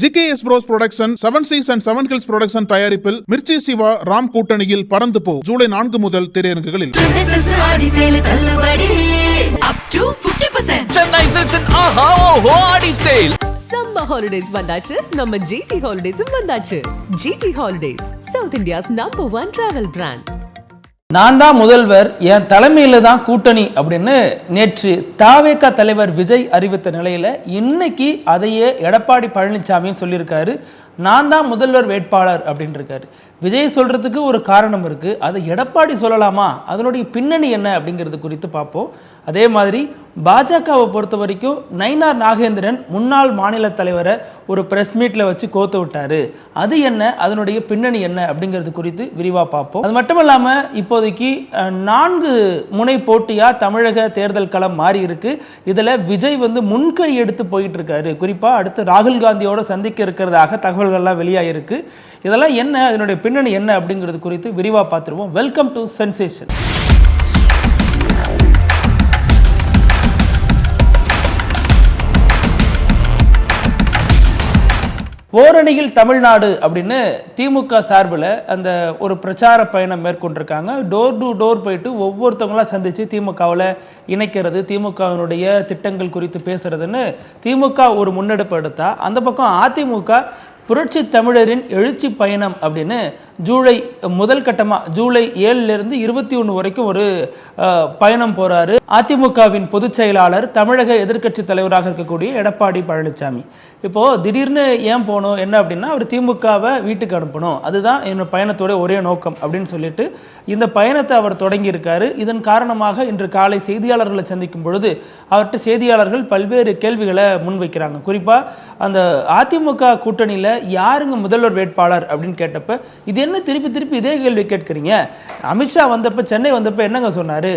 GKS Bros Production, 7 Seas and 7 Hills Production தயாரிப்பில் மிர்ச்சி சிவா ராம் கூட்டணியில் பறந்து போ ஜூலை 4 முதல் திரையரங்குகளில். Chennai Silks and Aha Oho Adi Sale. Summer holidays வந்தாச்சு, நம்ம GT Holidays வந்தாச்சு. GT Holidays, South India's #1 travel brand. நான் தான் முதல்வர், என் தலைமையில தான் கூட்டணி அப்படின்னு நேற்று தாவேகா தலைவர் விஜய் அறிவித்த நிலையில இன்னைக்கு அதையே எடப்பாடி பழனிசாமியும் சொல்லியிருக்காரு. நான் தான் முதல்வர் வேட்பாளர் அப்படின்னு இருக்காரு. விஜய் சொல்றதுக்கு ஒரு காரணம் இருக்கு, அதை எடப்பாடி சொல்லலாமா, அதனுடைய பின்னணி என்ன அப்படிங்கிறது குறித்து பார்ப்போம். அதே மாதிரி பாஜகவை பொறுத்த வரைக்கும் நயினார் நாகேந்திரன் முன்னாள் மாநில தலைவரை ஒரு பிரஸ் மீட்ல வச்சு கோத்து விட்டாரு. அது என்ன, அதனுடைய பின்னணி என்ன அப்படிங்கிறது குறித்து விரிவா பார்ப்போம். அது மட்டும் இல்லாம இப்போதைக்கு 4 முனை போட்டியா தமிழக தேர்தல் களம் மாறி இருக்கு. இதுல விஜய் முன்கை எடுத்து போயிட்டு இருக்காரு. குறிப்பா அடுத்து ராகுல் காந்தியோட சந்திக்க இருக்கிறதாக தகவல்கள்லாம் வெளியாயிருக்கு. இதெல்லாம் என்ன, அதனுடைய பின்னணி என்ன அப்படிங்கிறது குறித்து விரிவா பார்த்துருவோம். Welcome to sensation. ஓரணியில் தமிழ்நாடு அப்படின்னு திமுக சார்பில் அந்த ஒரு பிரச்சார பயணம் மேற்கொண்டிருக்காங்க. டோர் டு டோர் போயிட்டு ஒவ்வொருத்தவங்களாம் சந்திச்சு திமுகவில் இணைக்கிறது, திமுகவினுடைய திட்டங்கள் குறித்து பேசுறதுன்னு திமுக ஒரு முன்னெடுப்பு எடுத்தா, அந்த பக்கம் அதிமுக புரட்சி தமிழரின் எழுச்சி பயணம் அப்படின்னு ஜூலை முதல் கட்டமாக ஜூலை 7லிருந்து 21 வரைக்கும் ஒரு பயணம் போறாரு அதிமுகவின் பொதுச் செயலாளர், தமிழக எதிர்க்கட்சி தலைவராக இருக்கக்கூடிய எடப்பாடி பழனிசாமி. இப்போ திடீர்னு ஏன் போகணும், என்ன அப்படின்னா அவர் திமுகவை வீட்டுக்கு அனுப்பணும், அதுதான் என்னோட பயணத்தோட ஒரே நோக்கம் அப்படின்னு சொல்லிட்டு இந்த பயணத்தை அவர் தொடங்கி இருக்காரு. இதன் காரணமாக இன்று காலை செய்தியாளர்களை சந்திக்கும் பொழுது அவர்கிட்ட செய்தியாளர்கள் பல்வேறு கேள்விகளை முன்வைக்கிறாங்க. குறிப்பா அந்த அதிமுக கூட்டணியில யாருங்க முதல்வர் வேட்பாளர் அப்படின்னு கேட்டப்ப, இது என்ன திருப்பி திருப்பி இதே கேள்வி கேட்கிறீங்க, அமித்ஷா வந்தப்ப சென்னை வந்தப்ப என்னங்க சொன்னாரு,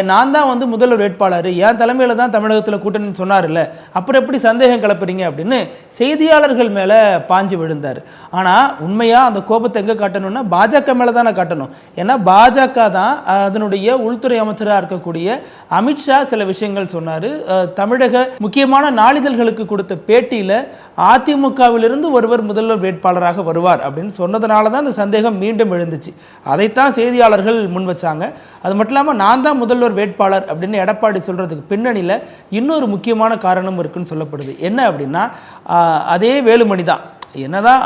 நான் தான் முதல்வர் வேட்பாளர், என் தலைமையில தான் தமிழகத்தில் கூட்டணி சொன்னார்ல, அப்புறம் எப்படி சந்தேகம் கிளப்புறீங்க அப்படின்னு செய்தியாளர்கள் மேல பாஞ்சு விழுந்தார். ஆனா உண்மையா அந்த கோபத்தை எங்க காட்டணும்னா பாஜக மேல தானே காட்டணும். ஏன்னா பாஜக தான் அதனுடைய உள்துறை அமைச்சராக இருக்கக்கூடிய அமித்ஷா சில விஷயங்கள் சொன்னாரு. தமிழக முக்கியமான நாளிதழ்களுக்கு கொடுத்த பேட்டியில அதிமுகவிலிருந்து ஒருவர் முதல்வர் வேட்பாளராக வருவார் அப்படின்னு சொன்னதுனால தான் அந்த சந்தேகம் மீண்டும் எழுந்துச்சு. அதைத்தான் செய்தியாளர்கள் முன் வச்சாங்க. அது மட்டும் இல்லாமல் நான் தான் முதல்வர் வேட்பாளர் அப்படின்னு எடப்பாடி சொல்றதுக்கு பின்னணியில் இன்னொரு முக்கியமான காரணம் இருக்குன்னு சொல்லப்படுது. என்ன அப்படின்னா அதே வேலுமணி தான், என்னதான்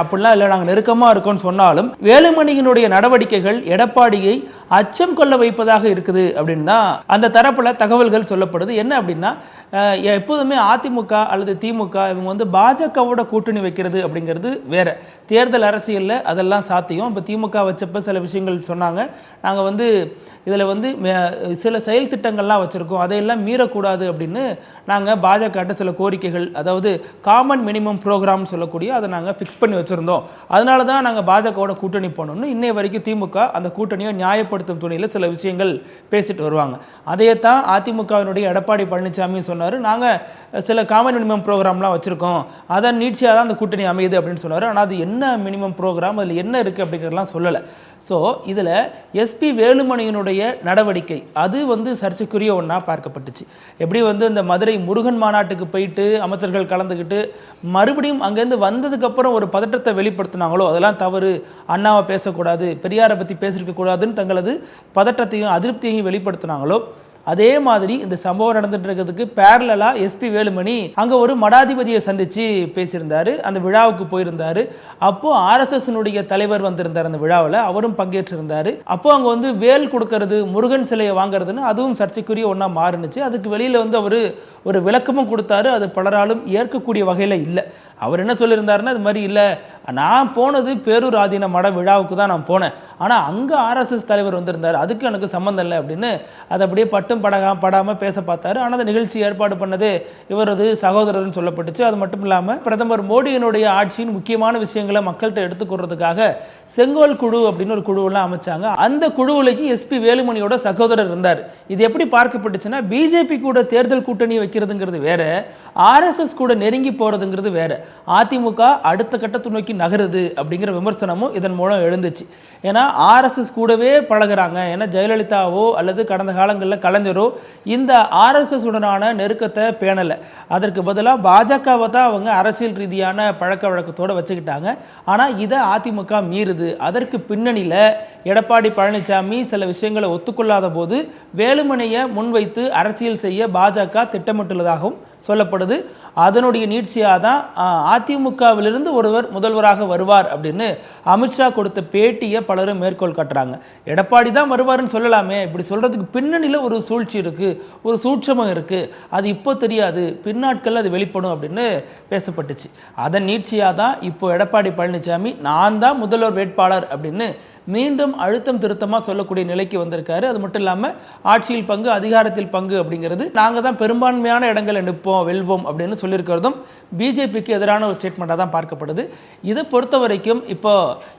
அப்படிலாம் இல்லை நாங்கள் நெருக்கமாக இருக்கோம்னு சொன்னாலும் வேலுமணியினுடைய நடவடிக்கைகள் எடப்பாடியை அச்சம் கொள்ள வைப்பதாக இருக்குது அப்படின்னு தான் அந்த தரப்புல தகவல்கள் சொல்லப்படுது. என்ன அப்படின்னா எப்போதுமே அதிமுக அல்லது திமுக இவங்க பாஜகவோட கூட்டணி வைக்கிறது அப்படிங்கிறது வேற, தேர்தல் அரசியல்ல அதெல்லாம் சாத்தியம். இப்போ திமுக வச்சப்ப சில விஷயங்கள் சொன்னாங்க, நாங்கள் இதில் சில செயல் திட்டங்கள்லாம் வச்சுருக்கோம், அதையெல்லாம் மீறக்கூடாது அப்படின்னு நாங்கள் பாஜக சில கோரிக்கைகள், அதாவது காமன் மினிமம் ப்ரோக்ராம் சொல்லக்கூடிய அதை நாங்கள் ஃபிக்ஸ் பண்ணி வச்சுருந்தோம், அதனால தான் நாங்கள் பாஜகவோட கூட்டணி போனோம்னு இன்னைய வரைக்கும் திமுக அந்த கூட்டணியை நியாயப்படுத்தும் துணையில் சில விஷயங்கள் பேசிட்டு வருவாங்க. அதையத்தான் அதிமுகவினுடைய எடப்பாடி பழனிசாமி சொன்னார், நாங்கள் சில காமன் மினிமம் ப்ரோக்ராம்லாம் வச்சுருக்கோம், அதன் நீட்சியாக தான் அந்த கூட்டணி அமையுது அப்படின்னு சொன்னார். ஆனால் அது என்ன மினிமம் ப்ரோக்ராம், அதில் என்ன இருக்குது அப்படிங்கிறதெல்லாம் சொல்லலை. ஸோ இதில் எஸ்பி வேலுமணியினுடைய நடவடிக்கை அது சர்ச்சைக்குரிய ஒன்றா பார்க்கப்பட்டுச்சு. எப்படி இந்த மதுரை முருகன் மாநாட்டுக்கு போயிட்டு அமைச்சர்கள் கலந்துக்கிட்டு மறுபடியும் அங்கேருந்து வந்ததுக்கப்புறம் ஒரு பதற்றத்தை வெளிப்படுத்தினாங்களோ, அதெல்லாம் தவறு, அண்ணாவை பேசக்கூடாது, பெரியாரை பற்றி பேசியிருக்க கூடாதுன்னு தங்களது பதற்றத்தையும் அதிருப்தியையும் வெளிப்படுத்தினாங்களோ, அதே மாதிரி இந்த சம்பவம் நடந்துட்டு இருக்கிறதுக்கு பேரலா எஸ்பி வேலுமணி அங்க ஒரு மடாதிபதியை சந்திச்சு பேசியிருந்தாரு, அந்த விழாவுக்கு போயிருந்தாரு. அப்போ RSS தலைவர் வந்திருந்தார், அந்த விழாவில் அவரும் பங்கேற்றிருந்தாரு. அப்போ அங்க வேல் கொடுக்கறது, முருகன் சிலையை வாங்குறதுன்னு அதுவும் சர்ச்சைக்குரிய ஒன்னா மாறுனுச்சு. அதுக்கு வெளியில அவரு ஒரு விளக்கமும் கொடுத்தாரு, அது பலராலும் ஏற்கக்கூடிய வகையில இல்லை. அவர் என்ன சொல்லியிருந்தாருன்னா, அது மாதிரி இல்லை, நான் போனது பேரூர் ஆதீன மட விழாவுக்கு தான் நான் போனேன், ஆனால் அங்கே RSS தலைவர் வந்திருந்தார், அதுக்கு எனக்கு சம்மந்தம் இல்லை அப்படின்னு அதை அப்படியே பட்டும் படாமல் பேச பார்த்தாரு. ஆனால் அந்த நிகழ்ச்சி ஏற்பாடு பண்ணது இவரது சகோதரர்னு சொல்லப்பட்டுச்சு. அது மட்டும் இல்லாமல் பிரதமர் மோடியினுடைய ஆட்சியின் முக்கியமான விஷயங்களை மக்கள்கிட்ட எடுத்துக்கொள்றதுக்காக செங்கோல் குழு அப்படின்னு ஒரு குழுவெல்லாம் அமைச்சாங்க. அந்த குழுவிலையும் எஸ்பி வேலுமணியோட சகோதரர் இருந்தார். இது எப்படி பார்க்கப்பட்டுச்சுன்னா, பிஜேபி கூட தேர்தல் கூட்டணி வைக்கிறதுங்கிறது வேற, RSS கூட நெருங்கி போறதுங்கிறது வேற. அதிமுக அடுத்த கட்டத்தை நோக்கி நகருது அப்படிங்கிற விமர்சனமும் இதன் மூலம் எழுந்துச்சு. ஏன்னா RSS கூடவே பழகுறாங்க, ஏன்னா ஜெயலலிதாவோ அல்லது கடந்த காலங்களில் கலைஞரோ இந்த RSS உடனான நெருக்கத்தை பேணலை. அதற்கு பதிலாக பாஜகவை தான் அவங்க அரசியல் ரீதியான பழக்க வழக்கத்தோடு வச்சுக்கிட்டாங்க. ஆனால் இதை அதிமுக மீறுது. அதற்கு பின்னணியில் எடப்பாடி பழனிசாமி சில விஷயங்களை ஒத்துக்கொள்ளாத போது வேலுமணியை முன்வைத்து அரசியல் செய்ய பாஜக திட்டமிட்டுள்ளதாகவும் சொல்லப்படுது. அதனுடைய நீட்சியாக தான் அதிமுகவிலிருந்து ஒருவர் முதல்வராக வருவார் அப்படின்னு அமித்ஷா கொடுத்த பேட்டியை பலரும் மேற்கோள் காட்டுறாங்க. எடப்பாடி தான் வருவார்னு சொல்லலாமே, இப்படி சொல்றதுக்கு பின்னணியில் ஒரு சூழ்ச்சி இருக்கு, ஒரு சூட்சமம் இருக்கு, அது இப்போ தெரியாது, பின்னாட்கள் அது வெளிப்படும் அப்படின்னு பேசப்பட்டுச்சு. அதன் நீட்சியாக தான் இப்போ எடப்பாடி பழனிசாமி நான் தான் முதல்வர் வேட்பாளர் அப்படின்னு மீண்டும் அழுத்தம் திருத்தமாக சொல்லக்கூடிய நிலைக்கு வந்திருக்காரு. அது மட்டும் இல்லாமல் ஆட்சியில் பங்கு, அதிகாரத்தில் பங்கு அப்படிங்கிறது நாங்கள் தான் பெரும்பான்மையான இடங்களை நிற்போம், வெல்வோம் அப்படின்னு சொல்லியிருக்கிறதும் பிஜேபிக்கு எதிரான ஒரு ஸ்டேட்மெண்ட்டாக தான் பார்க்கப்படுது. இதை பொறுத்த வரைக்கும் இப்போ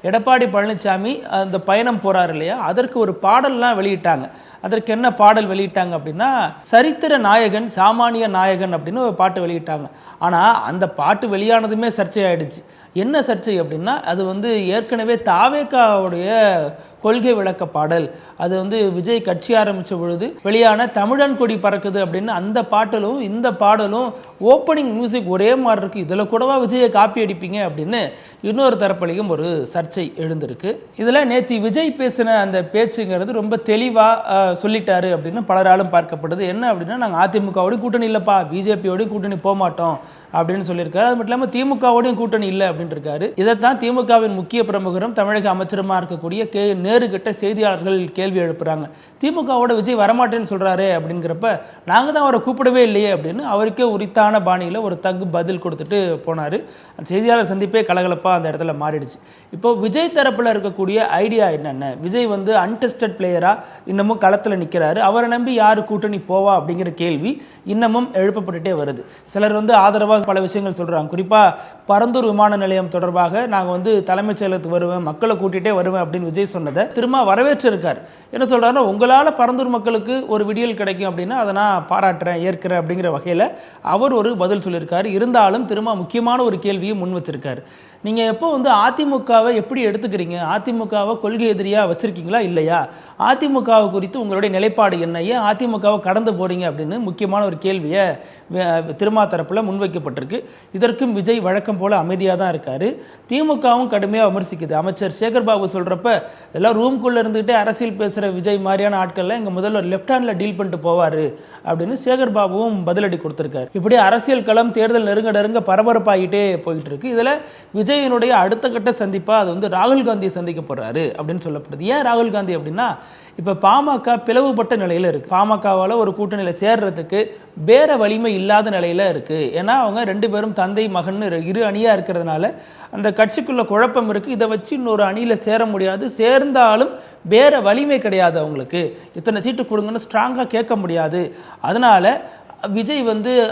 எடப்பாடி பழனிசாமி அந்த பயணம் போறாரு இல்லையா, அதற்கு ஒரு பாடல்லாம் வெளியிட்டாங்க. அதற்கு என்ன பாடல் வெளியிட்டாங்க அப்படின்னா, சரித்திர நாயகன் சாமானிய நாயகன் அப்படின்னு ஒரு பாட்டு வெளியிட்டாங்க. ஆனால் அந்த பாட்டு வெளியானதுமே சர்ச்சையாயிடுச்சு. என்ன சர்ச்சை அப்படின்னா, அது ஏற்கனவே தாவேகாவுடைய கொள்கை விளக்க பாடல். அது விஜய் கட்சி ஆரம்பித்த பொழுது வெளியான தமிழன் கொடி பறக்குது அப்படின்னு அந்த பாட்டலும் இந்த பாடலும் ஓப்பனிங் மியூசிக் ஒரே மாதிரி இருக்கு, இதில் கூடவா விஜயை காப்பி அடிப்பீங்க அப்படின்னு இன்னொரு தரப்பிலையும் ஒரு சர்ச்சை எழுந்திருக்கு. இதில் நேற்று விஜய் பேசின அந்த பேச்சுங்கிறது ரொம்ப தெளிவாக சொல்லிட்டாரு அப்படின்னு பலராலும் பார்க்கப்படுது. என்ன அப்படின்னா, நாங்கள் அதிமுகவோடையும் கூட்டணி இல்லைப்பா, பிஜேபியோடையும் கூட்டணி போக மாட்டோம் அப்படின்னு சொல்லியிருக்காரு. அது மட்டும் இல்லாமல் திமுகவோடையும் கூட்டணி இல்லை அப்படின்னு இருக்காரு. இதைத்தான் திமுகவின் முக்கிய பிரமுகரும் தமிழக அமைச்சருமா இருக்கக்கூடிய நேரு கிட்ட செய்தியாளர்கள் கேள்வி எழுப்புறாங்க. திமுகவோட விஜய் வரமாட்டேன்னு சொல்றாரு அப்படிங்கிறப்ப நாங்கள் தான் அவரை கூப்பிடவே இல்லையே அப்படின்னு அவருக்கே உரித்தான பாணியில் ஒரு தகு பதில் கொடுத்துட்டு போனார். அந்த செய்தியாளர் சந்திப்பே கலகலப்பாக அந்த இடத்துல மாறிடுச்சு. இப்போ விஜய் தரப்பில் இருக்கக்கூடிய ஐடியா என்னென்ன, விஜய் அன்டெஸ்டட் பிளேயரா இன்னமும் களத்தில் நிற்கிறாரு, அவரை நம்பி யார் கூட்டணி போவா அப்படிங்கிற கேள்வி இன்னமும் எழுப்பப்பட்டுட்டே வருது. சிலர் ஆதரவாக பல விஷயங்கள் சொல்றாங்க. குறிப்பாக பரந்தூர் விமான நிலையம் தொடர்பாக நாங்கள் தலைமைச் செயலகத்துக்கு வருவேன், மக்களை கூட்டிகிட்டே வருவேன் அப்படின்னு விஜய் சொன்னதை திரும்ப வரவேற்று இருக்கார். என்ன சொல்றாருன்னா, உங்களால் பரந்தூர் மக்களுக்கு ஒரு விடியல் கிடைக்கும் அப்படின்னா அதை நான் பாராட்டுறேன், ஏற்கிறேன் அப்படிங்கிற வகையில் அவர் ஒரு பதில் சொல்லியிருக்காரு. இருந்தாலும் திரும்ப முக்கியமான ஒரு கேள்வியை முன் வச்சிருக்காரு. நீங்கள் எப்போ அதிமுகவை எப்படி எடுத்துக்கிறீங்க, அதிமுகவை கொள்கை எதிரியாக வச்சிருக்கீங்களா இல்லையா, அதிமுகவை குறித்து உங்களுடைய நிலைப்பாடு என்ன, ஏன் அதிமுகவை கடந்து போறீங்க அப்படின்னு முக்கியமான ஒரு கேள்வியை திருமா தரப்பில் முன்வைக்கப்பட்டிருக்கு. இதற்கும் விஜய் வழக்கம் போல அமைதியாக தான் இருக்காரு. திமுகவும் கடுமையாக விமர்சிக்குது. அமைச்சர் சேகர்பாபு சொல்றப்ப எல்லாம் ரூம்குள்ளே இருந்துகிட்டே அரசியல் பேசுகிற விஜய் மாதிரியான ஆட்கள்லாம் எங்கள் முதல்வர் லெஃப்ட் ஹேண்டில் டீல் பண்ணிட்டு போவார் அப்படின்னு சேகர்பாபுவும் பதிலடி கொடுத்துருக்காரு. இப்படி அரசியல் களம் தேர்தல் நெருங்க பரபரப்பாகிட்டே போயிட்டு இருக்கு. இதில் விஜயனுடைய அடுத்த கட்ட சந்திப்பா அது ராகுல் காந்தியை சந்திக்க போறாரு அப்படின்னு சொல்லப்படுது. ஏன் ராகுல் காந்தி அப்படின்னா, இப்ப பாமக பிளவுபட்ட நிலையில இருக்கு. பாமகவால ஒரு கூட்டணியில சேர்றதுக்கு வேற வலிமை இல்லாத நிலையில இருக்கு. ஏன்னா அவங்க ரெண்டு பேரும் தந்தை மகன் இரு அணியா இருக்கிறதுனால அந்த கட்சிக்குள்ள குழப்பம் இருக்கு. இதை வச்சு இன்னொரு அணியில சேர முடியாது, சேர்ந்தாலும் வேற வலிமை கிடையாது, அவங்களுக்கு இத்தனை சீட்டு கொடுங்கன்னு ஸ்ட்ராங்கா கேட்க முடியாது. அதனால விஜய்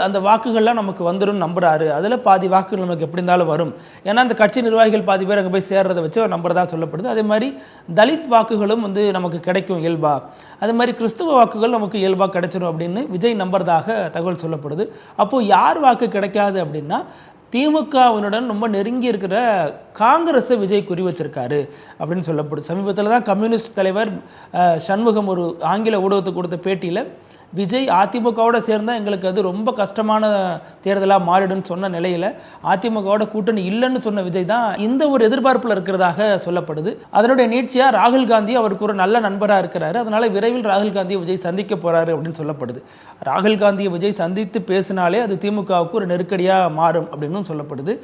அந்த வாக்குகள்லாம் நமக்கு வந்துடும் நம்புறாரு. அதில் பாதி வாக்குகள் நமக்கு எப்படி இருந்தாலும் வரும். ஏன்னா அந்த கட்சி நிர்வாகிகள் பாதி பேர் அங்கே போய் சேர்றதை வச்சு அவர் நம்புறதா சொல்லப்படுது. அதே மாதிரி தலித் வாக்குகளும் நமக்கு கிடைக்கும் இயல்பா, அதே மாதிரி கிறிஸ்துவ வாக்குகள் நமக்கு இயல்பா கிடைச்சிடும் அப்படின்னு விஜய் நம்புறதாக தகவல் சொல்லப்படுது. அப்போ யார் வாக்கு கிடைக்காது அப்படின்னா, திமுகவினுடன் ரொம்ப நெருங்கி இருக்கிற காங்கிரஸை விஜய் குறி வச்சிருக்காரு அப்படின்னு சொல்லப்படுது. சமீபத்தில் தான் கம்யூனிஸ்ட் தலைவர் சண்முகம் ஒரு ஆங்கில ஊடகத்துக்கு கொடுத்த பேட்டியில் விஜய் அதிமுகவோட சேர்ந்தால் எங்களுக்கு அது ரொம்ப கஷ்டமான தேர்தலாக மாறிடுன்னு சொன்ன நிலையில் அதிமுகவோட கூட்டணி இல்லைன்னு சொன்ன விஜய் தான் இந்த ஒரு எதிர்பார்ப்பில் இருக்கிறதாக சொல்லப்படுது. அதனுடைய நீட்சியாக ராகுல் காந்தி அவருக்கு ஒரு நல்ல நண்பராக இருக்கிறாரு. அதனால விரைவில் ராகுல் காந்தியை விஜய் சந்திக்க போறாரு அப்படின்னு சொல்லப்படுது. ராகுல் காந்தியை விஜய் சந்தித்து பேசினாலே அது திமுகவுக்கு ஒரு நெருக்கடியாக மாறும் அப்படின்னு சொல்லப்படுது.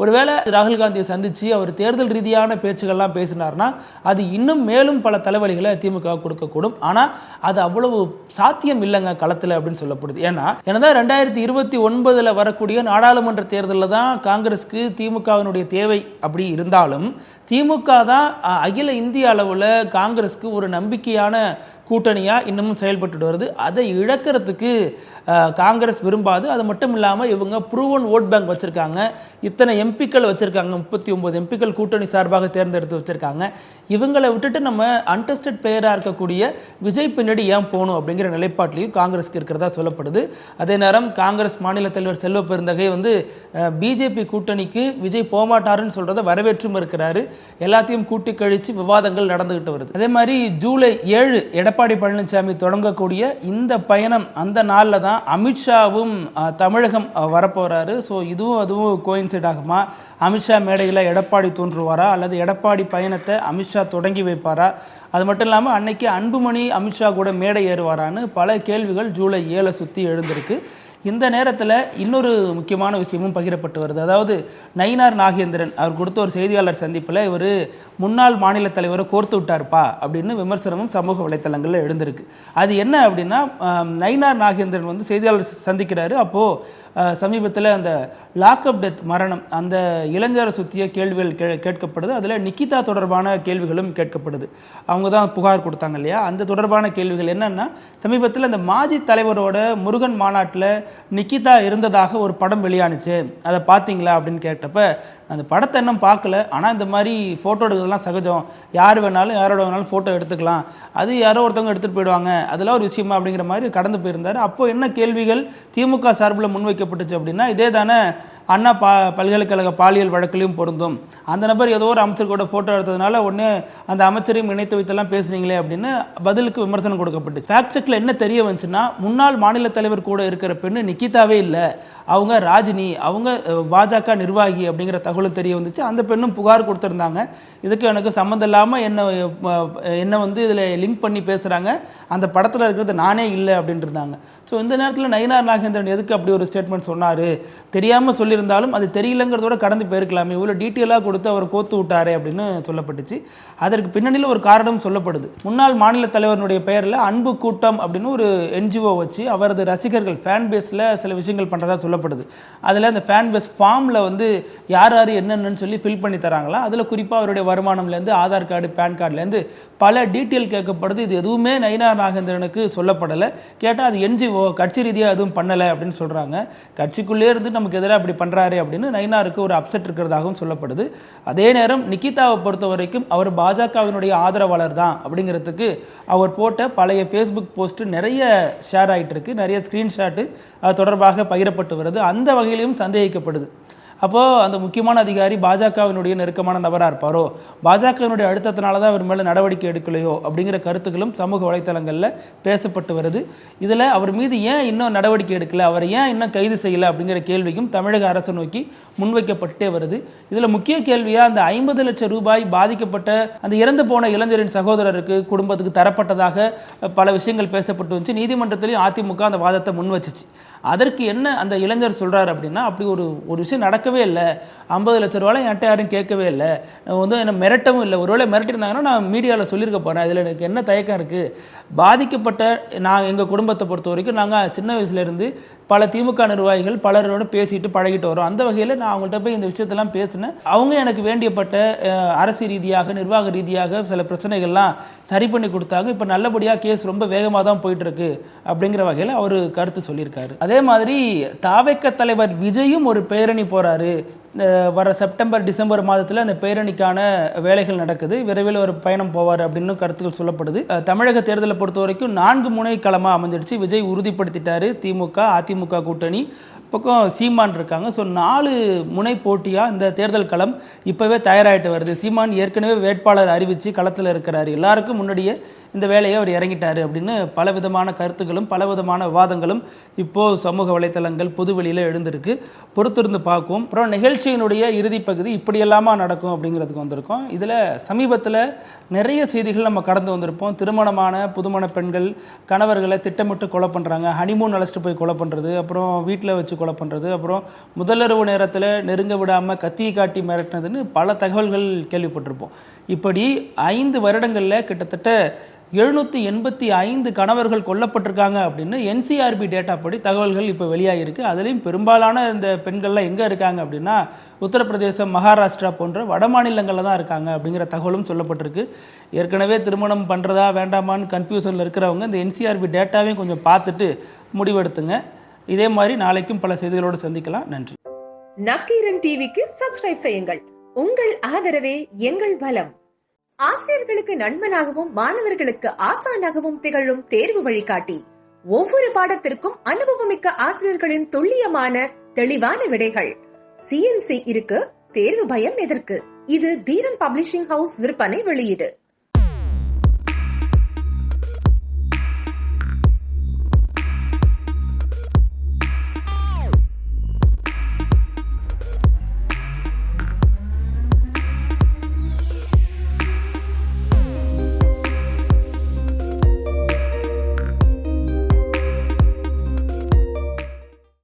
ஒருவேளை ராகுல் காந்தியை சந்திச்சு அவர் தேர்தல் ரீதியான பேச்சுகள்லாம் பேசினார்னா அது இன்னும் மேலும் பல தலைவலிகளை திமுக கொடுக்கக்கூடும். ஆனால் அது அவ்வளவு சாத்தியம் இல்லைங்க களத்தில் அப்படின்னு சொல்லப்படுது. ஏன்னா 2029 வரக்கூடிய நாடாளுமன்ற தேர்தலில் தான் காங்கிரஸ்க்கு திமுகவினுடைய தேவை அப்படி இருந்தாலும் திமுக தான் அகில இந்திய அளவில் காங்கிரஸ்க்கு ஒரு நம்பிக்கையான கூட்டணியாக இன்னமும் செயல்பட்டு வருது. அதை இழக்கிறதுக்கு காங்கிரஸ் விரும்பாது. அது மட்டும் இல்லாமல் இவங்க ப்ரூவன் ஓட் பேங்க் வச்சுருக்காங்க, இத்தனை எம்பிக்கள் வச்சுருக்காங்க, 39 எம்பிக்கள் கூட்டணி சார்பாக தேர்ந்தெடுத்து வச்சுருக்காங்க. இவங்களை விட்டுட்டு நம்ம அன்டெஸ்டட் பிளேயராக இருக்கக்கூடிய விஜய் பின்னாடி ஏன் போகணும் அப்படிங்கிற நிலைப்பாட்டிலையும் காங்கிரஸ்க்கு இருக்கிறதா சொல்லப்படுது. அதே நேரம் காங்கிரஸ் மாநில தலைவர் செல்வ பெருந்தகை பிஜேபி கூட்டணிக்கு விஜய் போகமாட்டாருன்னு சொல்கிறத வரவேற்றும் இருக்கிறாரு. எல்லாத்தையும் கூட்டி கழித்து விவாதங்கள் நடந்துகிட்டு வருது. அதே மாதிரி ஜூலை 7 எடப்பாடி எடப்பாடி பழனிசாமி தொடங்கக்கூடிய இந்த பயணம் அந்த நாளில் தான் அமித்ஷாவும் தமிழகம் வரப்போறாரு. ஸோ இதுவும் அதுவும் கோயின்சைட் ஆகுமா? அமித்ஷா மேடையில் எடப்பாடி தோன்றுவாரா அல்லது எடப்பாடி பயணத்தை அமித்ஷா தொடங்கி வைப்பாரா? அது மட்டும் இல்லாமல் அன்னைக்கு அன்புமணி அமித்ஷா கூட மேடை ஏறுவாரான்னு பல கேள்விகள் ஜூலை 7 சுற்றி எழுந்திருக்கு. இந்த நேரத்தில் இன்னொரு முக்கியமான விஷயமும் பகிரப்பட்டு வருது. அதாவது நயினார் நாகேந்திரன் அவர் கொடுத்த ஒரு செய்தியாளர் சந்திப்பில் இவர் முன்னாள் மாநில தலைவரை கோர்த்து விட்டார்ப்பா அப்படின்னு விமர்சனமும் சமூக வலைத்தளங்களில் எழுந்திருக்கு. அது என்ன அப்படின்னா, நயினார் நாகேந்திரன் வந்து செய்தியாளர் சந்திக்கிறாரு. அப்போது சமீபத்தில் அந்த லாக்அப் டெத் மரணம் அந்த இளைஞரை சுற்றிய கேள்விகள் கேட்கப்படுது. அதில் நிக்கிதா தொடர்பான கேள்விகளும் கேட்கப்படுது. அவங்க தான் புகார் கொடுத்தாங்க இல்லையா? அந்த தொடர்பான கேள்விகள் என்னன்னா, சமீபத்தில் அந்த மாஜி தலைவரோட முருகன் மாநாட்டில் நிக்கிதா இருந்ததாக ஒரு படம் வெளியானுச்சு, அதை பார்த்தீங்களா அப்படின்னு கேட்டப்ப, அந்த படத்தை இன்னும் பார்க்கல, ஆனால் இந்த மாதிரி ஃபோட்டோ எடுக்கிறதுலாம் சகஜம், யார் வேணாலும் யாரோட வேணாலும் ஃபோட்டோ எடுத்துக்கலாம், அது யாரோ ஒருத்தவங்க எடுத்துகிட்டு போயிடுவாங்க, அதெல்லாம் ஒரு விஷயமா அப்படிங்கிற மாதிரி கடந்து போயிருந்தார். அப்போ என்ன கேள்விகள் திமுக சார்பில் முன்வைக்கப்பட்டுச்சு அப்படின்னா, இதே தானே அண்ணா பல்கலைக்கழக பாலியல் வழக்கிலையும் பொருந்தும், அந்த நபர் ஏதோ ஒரு அமைச்சர் கூட ஃபோட்டோ எடுத்ததுனால ஒன்று அந்த அமைச்சரையும் இணைத்து வைத்தெல்லாம் பேசுனீங்களே அப்படின்னு பதிலுக்கு விமர்சனம் கொடுக்கப்பட்டு, ஃபேக்ட் செக்கில் என்ன தெரிய வந்துச்சுன்னா, முன்னாள் மாநில தலைவர் கூட இருக்கிற பெண்ணு நிக்கிதாவே இல்லை, அவங்க ராஜினி, அவங்க பாஜக நிர்வாகி அப்படிங்கிற தகவல் தெரிய வந்துச்சு. அந்த பெண்ணும் புகார் கொடுத்துருந்தாங்க, இதுக்கு எனக்கு சம்மந்தம் இல்லாமல் என்ன வந்து இதில் லிங்க் பண்ணி பேசுகிறாங்க, அந்த படத்தில் இருக்கிறது நானே இல்லை அப்படின்ட்டு இருந்தாங்க. ஸோ இந்த நேரத்தில் நயினார் நாகேந்திரன் எதுக்கு அப்படி ஒரு ஸ்டேட்மெண்ட் சொன்னார்? தெரியாமல் சொல்லியிருந்தாலும் அது தெரியலங்கிறதோட கடந்து போயிருக்கலாமே, இவ்வளோ டீட்டெயிலாக கொடுத்து அவர் கோத்து விட்டாரே அப்படின்னு சொல்லப்பட்டுச்சு. அதற்கு பின்னணியில் ஒரு காரணம் சொல்லப்படுது. முன்னாள் மாநில தலைவருடைய பெயரில் அன்பு கூட்டம் அப்படின்னு ஒரு என்ஜிஓ வச்சு அவரது ரசிகர்கள் ஃபேன் பேஸில் சில விஷயங்கள் பண்ணுறதா சொல்லப்படுது. அதில் அந்த ஃபேன் பேஸ் ஃபார்மில் வந்து யார் யார் என்னென்னு சொல்லி ஃபில் பண்ணி தராங்களா, அதில் குறிப்பாக அவருடைய வருமானம்லேருந்து ஆதார் கார்டு பேன் கார்டுலேருந்து பல டீட்டெயில் கேட்கப்படுது. இது எதுவுமே நயினார் நாகேந்திரனுக்கு சொல்லப்படலை. கேட்டால் அது என்ஜிஓ, கட்சி ரீதியாக எதுவும் பண்ணலை அப்படின்னு சொல்கிறாங்க. கட்சிக்குள்ளே இருந்து நமக்கு எதிராக அப்படி பண்ணுறாரு அப்படின்னு நயினாருக்கு ஒரு அப்செட் இருக்கிறதாகவும் சொல்லப்படுது. அதே நேரம் நிக்கிதாவை பொறுத்த வரைக்கும் அவர் பாஜகவினுடைய ஆதரவாளர் தான் அப்படிங்கிறதுக்கு அவர் போட்ட பழைய ஃபேஸ்புக் போஸ்ட் நிறைய ஷேர் ஆகிட்டு இருக்கு, நிறைய ஸ்க்ரீன்ஷாட்டு அது தொடர்பாக பகிரப்பட்டு வருது. அந்த வகையிலையும் சந்தேகிக்கப்படுது. அப்போது அந்த முக்கியமான அதிகாரி பாஜகவினுடைய நெருக்கமான நபராக இருப்பாரோ, பாஜகவினுடைய அழுத்தத்தினால தான் அவர் மேலே நடவடிக்கை எடுக்கலையோ அப்படிங்கிற கருத்துக்களும் சமூக வலைத்தளங்களில் பேசப்பட்டு வருது. இதில் அவர் மீது ஏன் இன்னும் நடவடிக்கை எடுக்கலை, அவர் ஏன் இன்னும் கைது செய்யலை அப்படிங்கிற கேள்வியும் தமிழக அரசு நோக்கி முன்வைக்கப்பட்டே வருது. இதில் முக்கிய கேள்வியாக அந்த 50 லட்சம் ரூபாய் பாதிக்கப்பட்ட அந்த இறந்து போன இளைஞரின் சகோதரருக்கு குடும்பத்துக்கு தரப்பட்டதாக பல விஷயங்கள் பேசப்பட்டு வந்துச்சு. நீதிமன்றத்திலையும் அதிமுக அந்த வாதத்தை முன் வச்சிச்சு. அதற்கு என்ன அந்த இளைஞர் சொல்கிறார் அப்படின்னா, அப்படி ஒரு விஷயம் நடக்கவே இல்லை, 50 லட்ச ரூபாய் என்கிட்ட யாரும் கேட்கவே இல்லை, வந்து என்ன மிரட்டவும் இல்லை, ஒருவேளை மிரட்டிருந்தாங்கன்னா நான் மீடியாவில் சொல்லியிருக்க போகிறேன், இதில் எனக்கு என்ன தயக்கம் இருக்குது, பாதிக்கப்பட்ட எங்கள் குடும்பத்தை பொறுத்த வரைக்கும் நாங்கள் சின்ன வயசுலேருந்து பல திமுக நிர்வாகிகள் பலரோட பேசிட்டு பழகிட்டு வரோம். அந்த வகையில் நான் அவங்கள்ட்ட போய் இந்த விஷயத்தெல்லாம் பேசினேன். அவங்க எனக்கு வேண்டியப்பட்ட அரசு ரீதியாக நிர்வாக ரீதியாக சில பிரச்சனைகள்லாம் சரி பண்ணி கொடுத்தாங்க. இப்போ நல்லபடியாக கேஸ் ரொம்ப வேகமாக தான் போயிட்டு இருக்கு அப்படிங்கிற வகையில் அவர் கருத்து சொல்லியிருக்காரு. அதே மாதிரி தாவேக்க தலைவர் விஜயும் ஒரு பேரணி போறாரு. வர செப்டம்பர் டிசம்பர் மாதத்தில் அந்த பேரணிக்கான வேலைகள் நடக்குது. விரைவில் ஒரு பயணம் போவார் அப்படின்னு கருத்துக்கள் சொல்லப்படுது. தமிழக தேர்தலை பொறுத்த வரைக்கும் 4 முனை களமாக அமைஞ்சிடுச்சு. விஜய் உறுதிப்படுத்திட்டாரு. திமுக அதிமுக கூட்டணி பக்கம் சீமான் இருக்காங்க. ஸோ 4 முனை போட்டியாக இந்த தேர்தல் களம் இப்போவே தயாராகிட்டு வருது. சீமான் ஏற்கனவே வேட்பாளர் அறிவித்து களத்தில் இருக்கிறாரு. எல்லாருக்கும் முன்னாடியே இந்த வேலையை அவர் இறங்கிட்டாரு அப்படின்னு பல விதமான கருத்துக்களும் பல விதமான விவாதங்களும் இப்போது சமூக வலைத்தளங்கள் பொதுவெளியில் எழுந்திருக்கு. பொறுத்திருந்து பார்க்கும். அப்புறம் நிகழ்ச்சியினுடைய இறுதி பகுதி இப்படியெல்லாமா நடக்கும் அப்படிங்கிறதுக்கு வந்திருக்கோம். இதில் சமீபத்தில் நிறைய செய்திகள் நம்ம கடந்து வந்திருப்போம். திருமணமான புதுமண பெண்கள் கணவர்களை திட்டமிட்டு கொலை பண்ணுறாங்க, ஹனிமூன் அழைச்சிட்டு போய் கொலை பண்ணுறது, அப்புறம் வீட்டில் வச்சு கொலை பண்ணுறது, அப்புறம் முதலிரவு நேரத்தில் நெருங்க விடாமல் கத்தியை காட்டி மிரட்டினதுன்னு பல தகவல்கள் கேள்விப்பட்டிருப்போம். இப்படி 5 வருடங்களில் கிட்டத்தட்ட 785 கணவர்கள் கொல்லப்பட்டிருக்காங்க அப்படின்னு NCRB டேட்டா படி தகவல்கள் இப்போ வெளியாகிருக்கு. அதுலேயும் பெரும்பாலான இந்த பெண்கள்லாம் எங்கே இருக்காங்க அப்படின்னா உத்தரப்பிரதேசம், மகாராஷ்டிரா போன்ற வட மாநிலங்களில் தான் இருக்காங்க அப்படிங்கிற தகவலும் சொல்லப்பட்டிருக்கு. ஏற்கனவே திருமணம் பண்ணுறதா வேண்டாமான்னு கன்ஃபியூஷனில் இருக்கிறவங்க இந்த NCRB டேட்டாவையும் கொஞ்சம் பார்த்துட்டு முடிவெடுத்துங்க. இதே மாதிரி நாளைக்கும் பல செய்திகளோடு சந்திக்கலாம். நன்றி. நக்கீரன் டிவிக்கு சப்ஸ்கிரைப் செய்யுங்கள். உங்கள் ஆதரவே எங்கள் பலம். ஆசிரியர்களுக்கு நண்பனாகவும் மாணவர்களுக்கு ஆசானாகவும் திகழும் தேர்வு வழிகாட்டி. ஒவ்வொரு பாடத்திற்கும் அனுபவமிக்க ஆசிரியர்களின் துல்லியமான தெளிவான விடைகள். CNC இருக்கு, தேர்வு பயம் எதற்கு? இது தீரன் பப்ளிஷிங் ஹவுஸ் விற்பனை வெளியீடு.